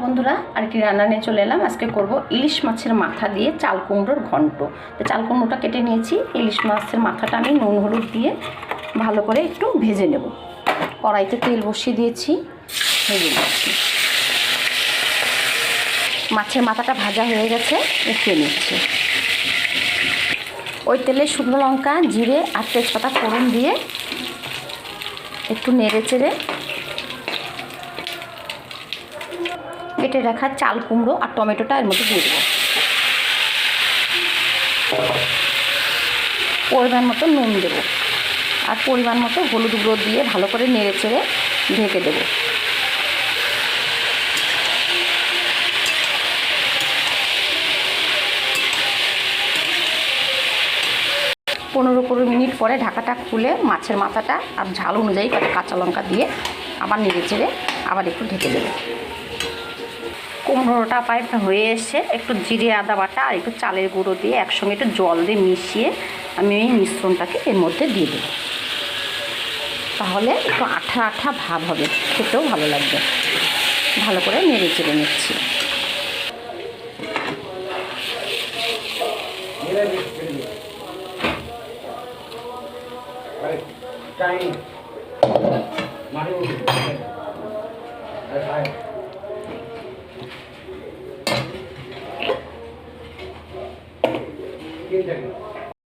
বন্ধুরা, আরেকটি রান্না নিয়ে চলে এলাম। আজকে করব ইলিশ মাছের মাথা দিয়ে চাল কুমড়োর ঘন্ট। তো চাল কুমড়োটা কেটে নিয়েছি। ইলিশ মাছের মাথাটা আমি নুন হলুদ দিয়ে ভালো করে একটু ভেজে নেব। কড়াইতে তেল বসিয়ে দিয়েছি, ভেজে নিচ্ছি। মাছের মাথাটা ভাজা হয়ে গেছে, উঠিয়ে নিচ্ছি। ওই তেলে শুকনো লঙ্কা, জিরে আর তেজপাতা ফোড়ন দিয়ে একটু নেড়ে চেড়ে কেটে রাখা চাল কুমড়ো আর টমেটোটা এর মধ্যে দিয়ে দেবো। পরিমাণ মতো নুন দেবো আর পরিমাণ মতো হলুদ গুঁড়ো দিয়ে ভালো করে নেড়ে চেড়ে ঢেকে দেবো। পনেরো মিনিট পরে ঢাকাটা খুলে মাছের মাথাটা আর ঝাল অনুযায়ী কাঁচা লঙ্কা দিয়ে আবার নেড়ে চেড়ে আবার একটু ঢেকে দেবো। কুমড়োটা প্রায় হয়ে এসে একটু জিরে আদা বাটা আর একটু চালের গুঁড়ো দিয়ে একসঙ্গে একটু জল দিয়ে মিশিয়ে আমি এই মিশ্রণটাকে এর মধ্যে দিয়ে দেবো। তাহলে একটু আঠা আঠা ভাব হবে, খেতেও ভালো লাগবে। ভালো করে নেড়ে চেড়ে নিচ্ছি।